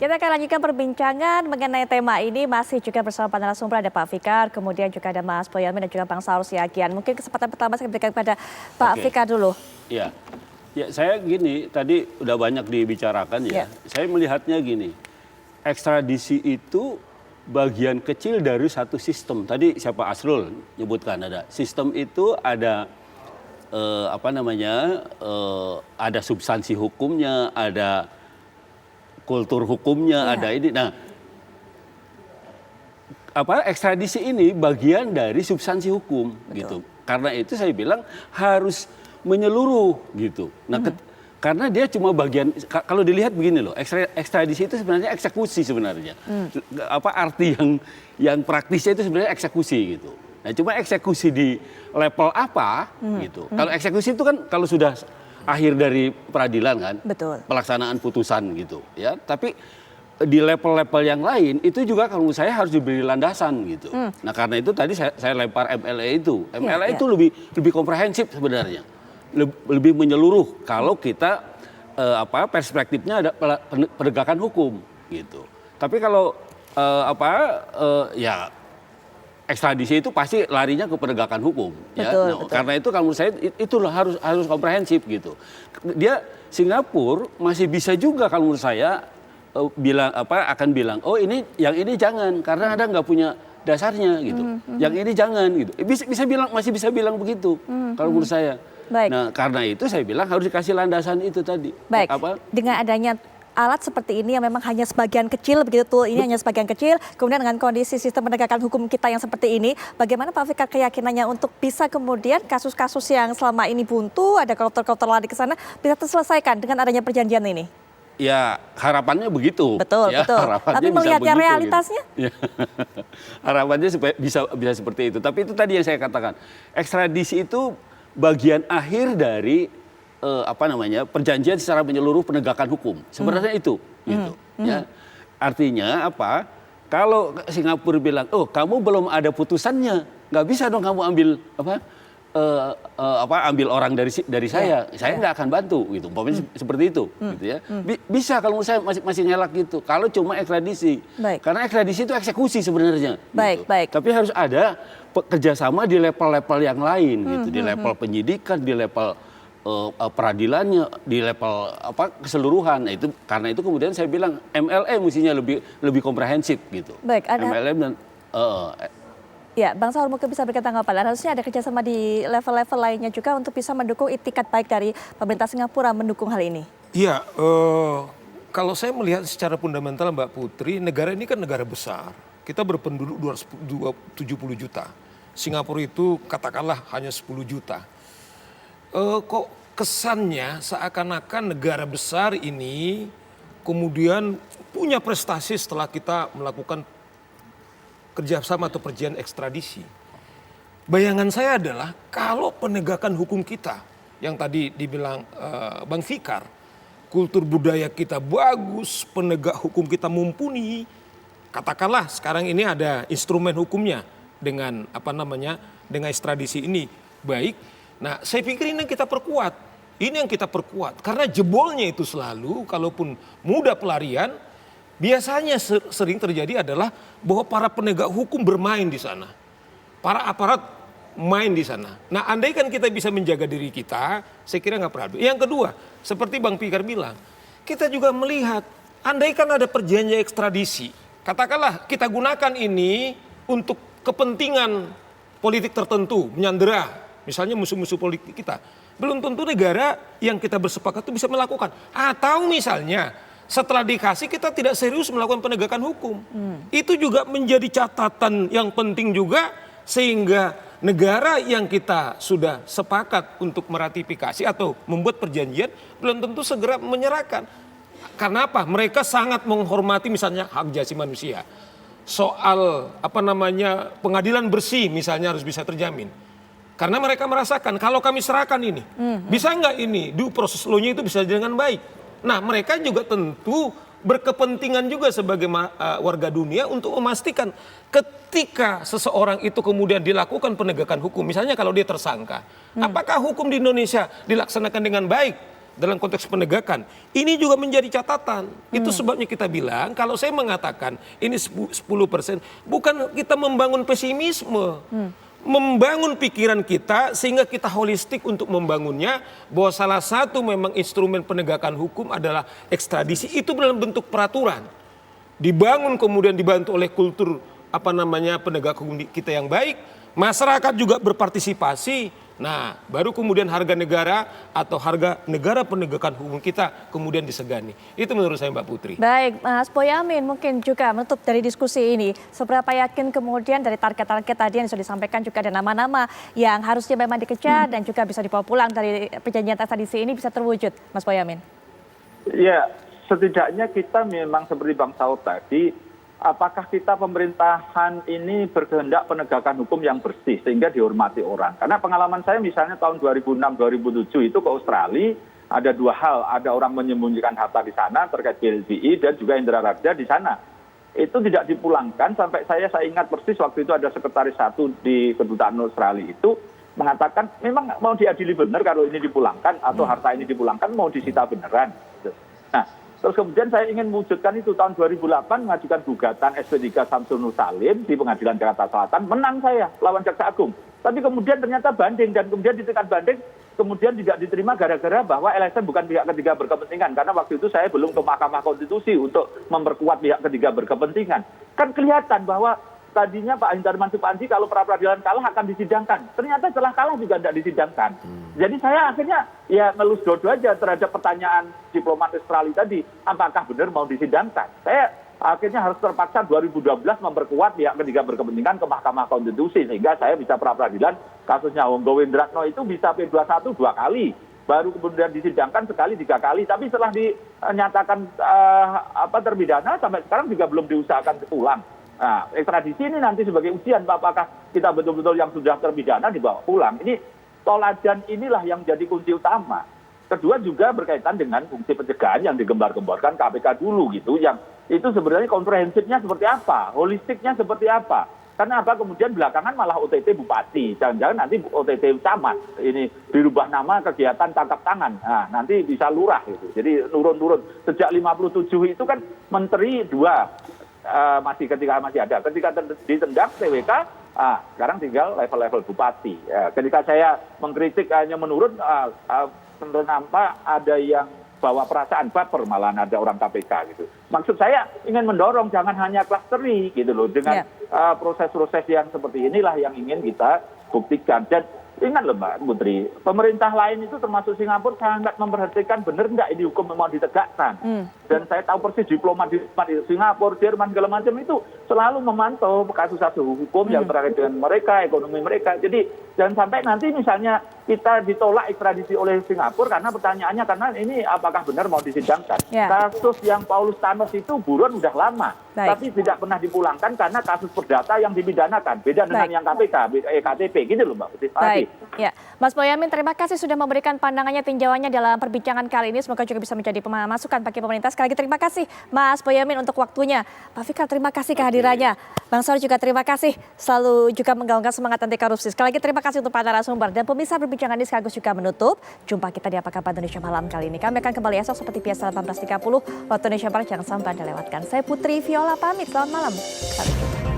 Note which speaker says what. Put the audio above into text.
Speaker 1: Kita akan lanjutkan perbincangan mengenai tema ini masih juga bersama para narasumber, ada Pak Fikar, kemudian juga ada Mas Boyamin dan juga Bang Saur Siagian. Mungkin kesempatan pertama saya berikan kepada Pak Fikar dulu.
Speaker 2: Ya, saya gini, tadi udah banyak dibicarakan ya. Saya melihatnya gini, ekstradisi itu bagian kecil dari satu sistem. Tadi siapa Asrul nyebutkan ada sistem itu ada ada substansi hukumnya, ada kultur hukumnya, ada ini. Nah, ekstradisi ini bagian dari substansi hukum. Gitu. Karena itu saya bilang harus menyeluruh gitu. Nah, karena dia cuma bagian, kalau dilihat begini loh, ekstradisi itu sebenarnya eksekusi sebenarnya. Arti yang praktisnya itu sebenarnya eksekusi gitu. Nah, cuma eksekusi di level apa gitu. Kalau eksekusi itu kan kalau sudah akhir dari peradilan kan, pelaksanaan putusan gitu ya. Tapi di level-level yang lain itu juga kalau menurut saya harus diberi landasan gitu. Nah, karena itu tadi saya lempar MLE itu. MLE itu lebih komprehensif sebenarnya. Lebih menyeluruh kalau kita perspektifnya ada penegakan hukum gitu. Tapi kalau ekstradisi itu pasti larinya ke penegakan hukum. Betul. Karena itu kalau menurut saya itulah harus komprehensif gitu. Dia Singapura masih bisa juga kalau menurut saya akan bilang oh ini jangan karena Anda nggak punya dasarnya gitu. Yang ini jangan gitu. Masih bisa bilang begitu kalau menurut saya.
Speaker 1: Baik.
Speaker 2: Nah, karena itu saya bilang harus dikasih landasan itu tadi.
Speaker 1: Baik. Dengan adanya alat seperti ini yang memang hanya sebagian kecil begitu, ini hanya sebagian kecil, kemudian dengan kondisi sistem penegakan hukum kita yang seperti ini, bagaimana Pak Fikar keyakinannya untuk bisa kemudian kasus-kasus yang selama ini buntu, ada koruptor-koruptor lari ke sana, bisa terselesaikan dengan adanya perjanjian ini?
Speaker 2: Ya, harapannya begitu.
Speaker 1: Betul. Tapi melihatnya realitasnya?
Speaker 2: Gitu. Harapannya supaya bisa seperti itu. Tapi itu tadi yang saya katakan, ekstradisi itu bagian akhir dari perjanjian secara menyeluruh penegakan hukum. Sebenarnya itu gitu. Ya. Artinya apa? Kalau Singapura bilang, "Oh, kamu belum ada putusannya. Nggak bisa dong kamu ambil ambil orang dari saya. Saya nggak akan bantu." Gitu. Umpamanya seperti itu gitu ya. Bisa kalau menurut saya masih ngelak gitu. Kalau cuma ekstradisi. Karena ekstradisi itu eksekusi sebenarnya. Gitu. Tapi harus ada kerjasama di level-level yang lain gitu, di level penyidikan, di level peradilannya, di level keseluruhan. Nah, itu karena itu kemudian saya bilang MLE mestinya lebih komprehensif gitu.
Speaker 1: Baik, ada
Speaker 2: MLE dan
Speaker 1: ya, Bang Saur mungkin bisa berikan tanggapan. Harusnya ada kerjasama di level-level lainnya juga untuk bisa mendukung itikat baik dari pemerintah Singapura mendukung hal ini.
Speaker 3: Iya, kalau saya melihat secara fundamental Mbak Putri, negara ini kan negara besar. Kita berpenduduk 270 juta. Singapura itu katakanlah hanya 10 juta. Kok kesannya seakan-akan negara besar ini kemudian punya prestasi setelah kita melakukan kerjasama atau perjanjian ekstradisi. Bayangan saya adalah kalau penegakan hukum kita yang tadi dibilang Bang Fikar, kultur budaya kita bagus, penegak hukum kita mumpuni. Katakanlah sekarang ini ada instrumen hukumnya dengan dengan ekstradisi ini baik. Nah, saya pikir ini yang kita perkuat. Ini yang kita perkuat. Karena jebolnya itu selalu, kalaupun mudah pelarian, biasanya sering terjadi adalah bahwa para penegak hukum bermain di sana. Para aparat main di sana. Nah, andai kan kita bisa menjaga diri kita, saya kira nggak perlu. Yang kedua, seperti Bang Fikar bilang, kita juga melihat, andai kan ada perjanjian ekstradisi, katakanlah kita gunakan ini untuk kepentingan politik tertentu, menyandera. Misalnya musuh-musuh politik kita. Belum tentu negara yang kita bersepakat itu bisa melakukan. Atau misalnya setelah dikasih kita tidak serius melakukan penegakan hukum. Itu juga menjadi catatan yang penting juga sehingga negara yang kita sudah sepakat untuk meratifikasi atau membuat perjanjian belum tentu segera menyerahkan. Karena apa? Mereka sangat menghormati misalnya hak asasi manusia. Soal pengadilan bersih misalnya harus bisa terjamin. Karena mereka merasakan kalau kami serahkan ini, bisa nggak ini due process law-nya itu bisa dengan baik. Nah, mereka juga tentu berkepentingan juga sebagai warga dunia untuk memastikan ketika seseorang itu kemudian dilakukan penegakan hukum, misalnya kalau dia tersangka, apakah hukum di Indonesia dilaksanakan dengan baik? dalam konteks penegakan. Ini juga menjadi catatan. Itu sebabnya kita bilang, kalau saya mengatakan ini 10%, bukan kita membangun pesimisme. Membangun pikiran kita sehingga kita holistik untuk membangunnya, bahwa salah satu memang instrumen penegakan hukum adalah ekstradisi, itu dalam bentuk peraturan. Dibangun kemudian dibantu oleh kultur penegak hukum kita yang baik, masyarakat juga berpartisipasi. Nah, baru kemudian harga negara atau harga negara penegakan hukum kita kemudian disegani. Itu menurut saya Mbak Putri.
Speaker 1: Baik, Mas Boyamin mungkin juga menutup dari diskusi ini. Seberapa yakin kemudian dari target-target tadi yang sudah disampaikan juga ada nama-nama yang harusnya memang dikejar dan juga bisa dibawa pulang dari perjanjian ekstradisi ini bisa terwujud, Mas Boyamin?
Speaker 4: Ya, setidaknya kita memang seperti Bang Saud tadi, apakah kita pemerintahan ini berkehendak penegakan hukum yang bersih sehingga dihormati orang. Karena pengalaman saya misalnya tahun 2006-2007 itu ke Australia, ada dua hal. Ada orang menyembunyikan harta di sana terkait BLBI dan juga Indra Raja di sana. Itu tidak dipulangkan sampai saya ingat persis waktu itu ada sekretaris satu di kedutaan Australia itu mengatakan memang mau diadili benar kalau ini dipulangkan atau harta ini dipulangkan mau disita beneran. Nah, terus kemudian saya ingin mewujudkan itu tahun 2008 mengajukan gugatan SP3 Samsul Nur Salim di Pengadilan Jakarta Selatan, menang saya lawan Jaksa Agung. Tapi kemudian ternyata banding dan kemudian di tingkat banding kemudian tidak diterima gara-gara bahwa LSM bukan pihak ketiga berkepentingan. Karena waktu itu saya belum ke Mahkamah Konstitusi untuk memperkuat pihak ketiga berkepentingan. Kan kelihatan bahwa tadinya Pak Hindarman Supandi kalau pra-peradilan kalah akan disidangkan. Ternyata setelah kalah juga tidak disidangkan. Jadi saya akhirnya ya ngelus dodo aja terhadap pertanyaan diplomat Australia tadi. Apakah benar mau disidangkan? Saya akhirnya harus terpaksa 2012 memperkuat pihak ketiga berkepentingan ke Mahkamah Konstitusi. Sehingga saya bisa pra-peradilan kasusnya Honggo Windratno itu bisa P21 2 kali. Baru kemudian disidangkan sekali 3 kali. Tapi setelah dinyatakan terpidana sampai sekarang juga belum diusahakan pulang. Nah, ekstradisi ini nanti sebagai ujian apakah kita betul-betul yang sudah terpidana dibawa pulang. Ini toladan inilah yang jadi kunci utama. Kedua juga berkaitan dengan fungsi pencegahan yang digembar-gemborkan KPK dulu gitu. Yang itu sebenarnya komprehensifnya seperti apa, holistiknya seperti apa. Karena apa kemudian belakangan malah OTT bupati. Jangan-jangan nanti OTT camat. Ini dirubah nama kegiatan tangkap tangan. Nah, nanti bisa lurah gitu. Jadi turun-turun. Sejak 57 itu kan menteri 2. Ketika masih ada, ketika ditendang TWK, sekarang tinggal level-level bupati. Ketika saya mengkritik hanya menurun, nampak ada yang bawa perasaan baper, malahan ada orang KPK gitu. Maksud saya ingin mendorong jangan hanya klasteri gitu loh, dengan proses-proses yang seperti inilah yang ingin kita buktikan. Dan ingat loh Mbak Putri, pemerintah lain itu termasuk Singapura sangat memperhatikan benar enggak ini hukum mau ditegakkan. Dan saya tahu persis diplomat di Singapura, Jerman, segala macam itu selalu memantau kasus-kasus hukum yang terkait dengan mereka, ekonomi mereka. Jadi jangan sampai nanti misalnya kita ditolak ekstradisi oleh Singapura karena pertanyaannya karena ini apakah benar mau disidangkan. Kasus yang Paulus Thanos itu buron udah lama. Tapi tidak pernah dipulangkan karena kasus perdata yang dipidanakan. Beda dengan yang KPK, EKTP gitu loh Mbak Putri.
Speaker 1: Ya, Mas Boyamin terima kasih sudah memberikan pandangannya, tinjauannya dalam perbincangan kali ini. Semoga juga bisa menjadi masukan bagi pemerintah. Sekali lagi terima kasih Mas Boyamin untuk waktunya. Pak Fikar terima kasih kehadirannya. Bang Saud juga terima kasih selalu juga menggaungkan semangat anti korupsi. Sekali lagi terima kasih untuk para narasumber dan pemirsa, perbincangan ini sekaligus juga menutup. Jumpa kita di Apa Kabar Indonesia malam kali ini. Kami akan kembali esok seperti biasa 18.30 waktu Indonesia Barat. Jangan sampai Anda lewatkan. Saya Putri Viola pamit. Selamat malam. Sampai jumpa.